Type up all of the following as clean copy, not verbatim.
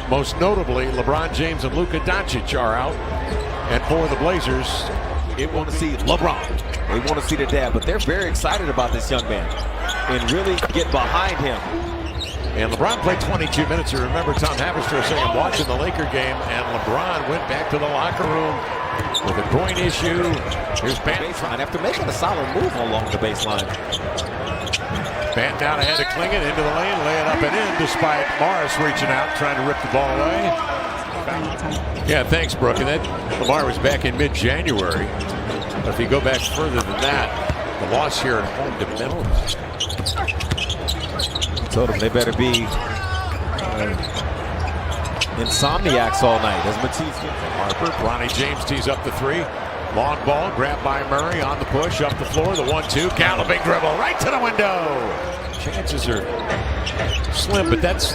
Most notably, LeBron James and Luka Doncic are out. And for the Blazers, it want to see LeBron. They want to see the dad, but they're very excited about this young man and really get behind him. And LeBron played 22 minutes. You remember Tom Haverster saying, I'm watching the Laker game, and LeBron went back to the locker room with a groin issue. Here's baseline after making a solid move along the baseline. Bant down ahead of Klingon into the lane, lay it up and in, despite Morris reaching out, trying to rip the ball away. Yeah, thanks, Brooke. And that Lamar was back in mid-January. But if you go back further than that, the loss here at home to Memphis. Told them they better be insomniacs all night as Matisse gets Harper. Bronny James tees up the three. Long ball grabbed by Murray on the push up the floor. The 1-2. Galloping dribble right to the window. Chances are slim, but that's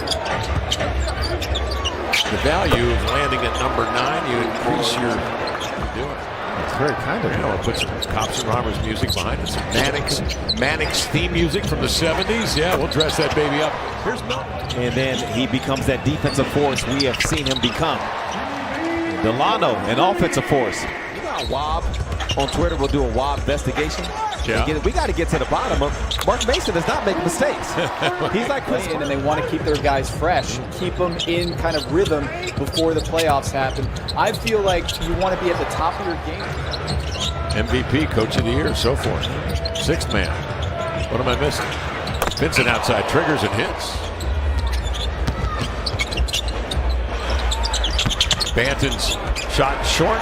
the value of landing at number 9. You increase your doing. It's very kind of you know, put some Cops and Robbers music behind it. Some Mannix theme music from the 70s. Yeah, we'll dress that baby up. Here's Milton. And then he becomes that defensive force we have seen him become. Delano, an offensive force. You got Wob on Twitter. We'll do a Wob investigation. Yeah. We got to get to the bottom of Mark Mason does not make mistakes. He's like Chris, and they want to keep their guys fresh, keep them in kind of rhythm before the playoffs happen. I feel like you want to be at the top of your game. MVP, Coach of the Year, so forth. Sixth man. What am I missing? Vincent outside triggers and hits. Banton's shot short.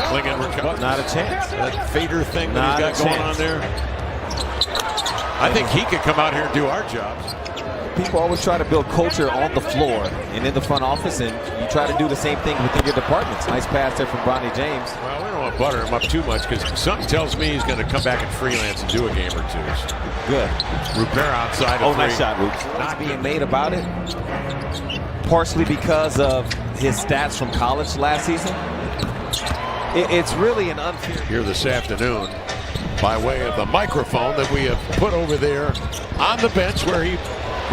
Klingon recovers. Not a chance. That fader thing that he's got going on there. I think he could come out here and do our jobs. People always try to build culture on the floor and in the front office, and you try to do the same thing within your departments. Nice pass there from Bronny James. Well, we don't want to butter him up too much because something tells me he's going to come back and freelance and do a game or two. Good. Rupert outside. Oh, nice shot, Rupert. Not being made about it, partially because of his stats from college last season. It's really an unfair. Here this afternoon, by way of the microphone that we have put over there on the bench where he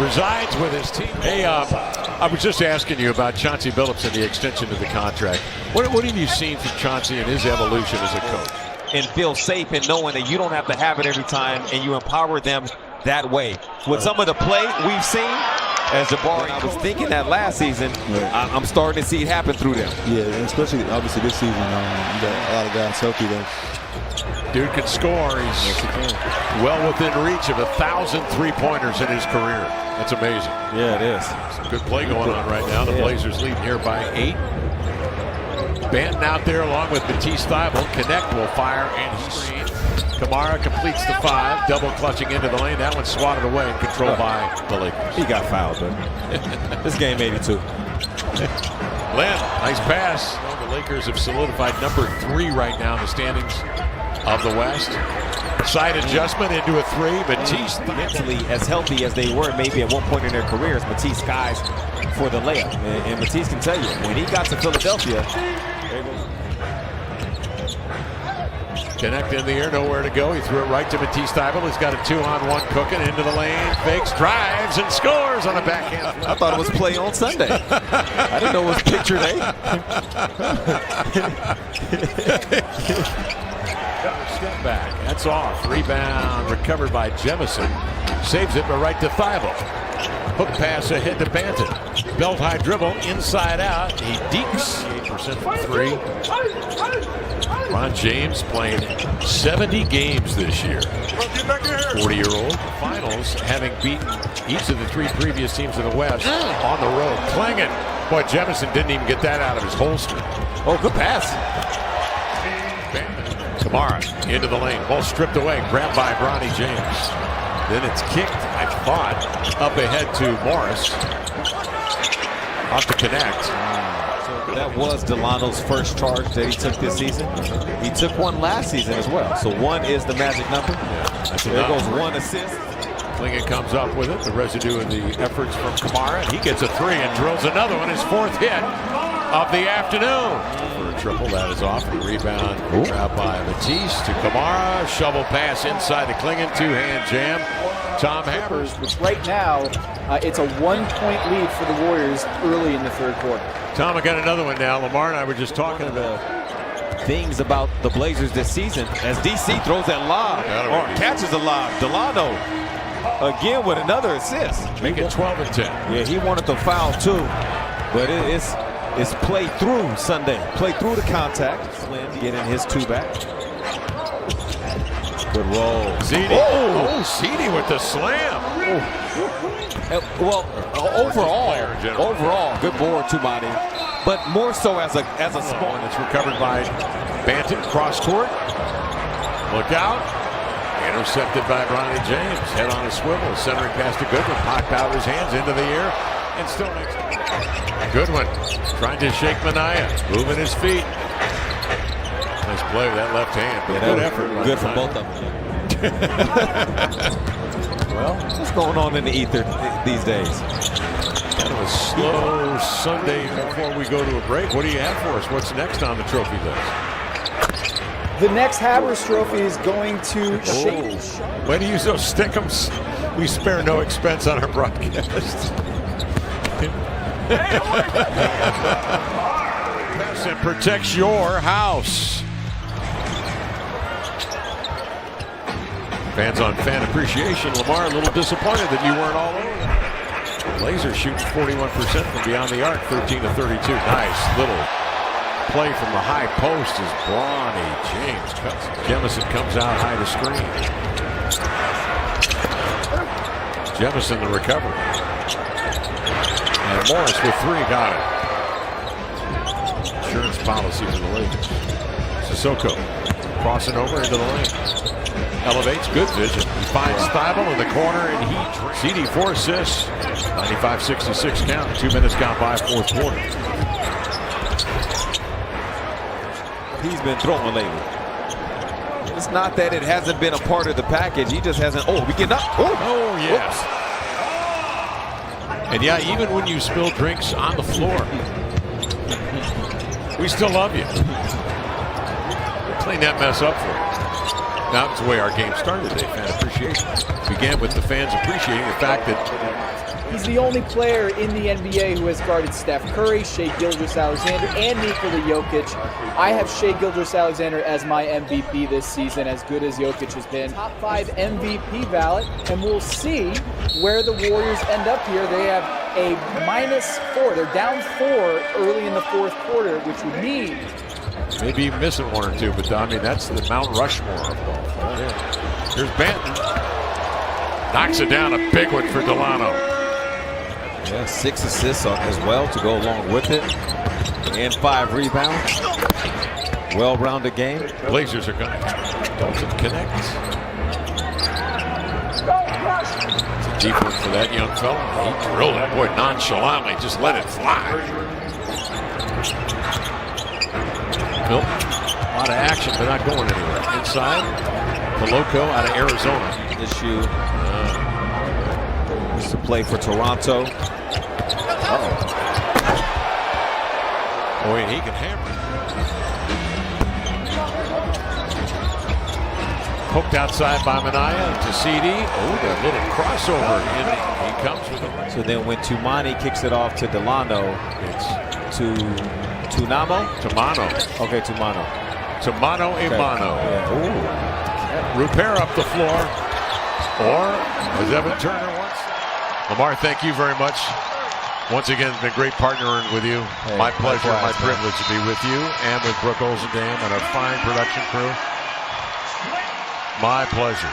resides with his team. Hey, I was just asking you about Chauncey Billups and the extension of the contract. What have you seen from Chauncey and his evolution as a coach? And feel safe in knowing that you don't have to have it every time and you empower them that way. With some of the play we've seen, as Jabari, I was thinking that last season, I'm starting to see it happen through them. Yeah, especially obviously this season, you got a lot of guys healthy there. Dude can score. He's well within reach of 1,000 three-pointers in his career. That's amazing. Yeah, it is. Some good play going on right now. The Blazers leading here by 8. Banton out there along with Matisse Thybulle. Connect will fire and screen. Kamara completes the 5, double clutching into the lane. That one's swatted away and controlled by the Lakers. He got fouled, but this game 82. Len, nice pass. The Lakers have solidified number 3 right now in the standings of the West. Side adjustment into a 3. Matisse mentally as healthy as they were maybe at one point in their careers. Matisse skies for the layup, and Matisse can tell you when he got to Philadelphia. Connect in the air, nowhere to go. He threw it right to Matisse Thybulle. He's got a 2-on-1 cooking into the lane. Fakes, drives, and scores on a backhand. I thought it was play on Sunday. I didn't know it was picture day. Step back. That's off. Rebound recovered by Jemison. Saves it, but right to Thybulle. Hook pass ahead to Banton. Belt high dribble, inside out. He dekes. 8% from 3. Ron James playing 70 games this year. 40-year-old. Finals, having beaten each of the 3 previous teams in the West on the road. Klingon. Boy, Jemison didn't even get that out of his holster. Oh, good pass. Kamara into the lane. Ball stripped away. Grabbed by Bronny James. Then it's kicked, I thought, up ahead to Morris. Off to Connect. That was Delano's first charge that he took this season. He took one last season as well. So 1 is the magic number. Yeah, so there goes 1 assist. Klingon comes up with it. The residue of the efforts from Kamara. He gets a 3 and drills another one. His 4th hit of the afternoon. triple. That is off. And rebound grabbed by Matisse to Kamara. Shovel pass inside to Klingon. Two-hand jam. Tom Hammers. Which right now, it's a 1-point lead for the Warriors early in the third quarter. Tom, I got another one now. Lamar and I were just talking about things about the Blazers this season as DC throws that lob or catches a lob. Delano again with another assist. Make it 12 and 10. Yeah, he wanted to foul too, but it's play through Sunday. Play through the contact. Flynn getting his two back. Good roll. Ziti. Oh, Ziti with the slam. Well, overall, good board to Monty, but more so as a small. It's recovered by Banton, cross court. Look out. Intercepted by Bronny James. Head on a swivel. Centering pass to Goodwin. Popped out his hands into the air. And still makes it. Goodwin trying to shake Minaya. Moving his feet. Nice play with that left hand. But good effort. Good for both of them. Well, what's going on in the ether these days? Kind of a slow Sunday before we go to a break. What do you have for us? What's next on the trophy list? The next Havers Trophy is going to shake. Way to use those stickums. We spare no expense on our broadcast. Pass that protects your house. Fans on Fan Appreciation. Lamar, a little disappointed that you weren't all over that. Blazers shooting 41% from beyond the arc, 13 to 32. Nice little play from the high post as Bronny James cuts. Jemison comes out high to screen. Jemison the recovery. And Morris with three, got it. Insurance policy for the Lakers. Sissoko crossing over into the lane. Elevates, good vision. He finds Thibault in the corner, and he CD 4 assists. 95-66 count. 2 minutes gone by, fourth quarter. He's been throwing lately. It's not that it hasn't been a part of the package. He just hasn't. Oh, we getting up. Oh, yes. And yeah, even when you spill drinks on the floor, we still love you. We'll clean that mess up for you. That's the way our game started today. Fan appreciation began with the fans appreciating the fact that he's the only player in the NBA who has guarded Steph Curry, Shai Gilgeous-Alexander, and Nikola Jokic. I have Shai Gilgeous-Alexander as my MVP this season, as good as Jokic has been. Top 5 MVP ballot, and we'll see where the Warriors end up here. They have a -4. They're down 4 early in the fourth quarter, which would mean maybe missing one or two, but I mean, that's the Mount Rushmore of golf. Yeah. Here's Banton. Knocks it down, a big one for Delano. Yeah, 6 assists as well to go along with it. And 5 rebounds. Well-rounded game. Blazers are going to Dalton connect. It's a deep one for that young fella. He drilled it, boy, nonchalantly, just let it fly. Nope. A lot of action, but not going anywhere. Inside, Coloco out of Arizona. Issue. It's a play for Toronto. Boy, and he can hammer. Poked outside by Minaya to CD. Oh, that little crossover. And he comes with it. So then when Tumani kicks it off to Delano, it's to Tunamo? Tamano. Okay, Tumano. Tamano Imano. Yeah. Ooh. Rupert up the floor. Or, as Evan Turner once. Lamar, thank you very much. Once again, it's been great partnering with you. Hey, my pleasure, my privilege to be with you and with Brooke Olzendam and our fine production crew. My pleasure.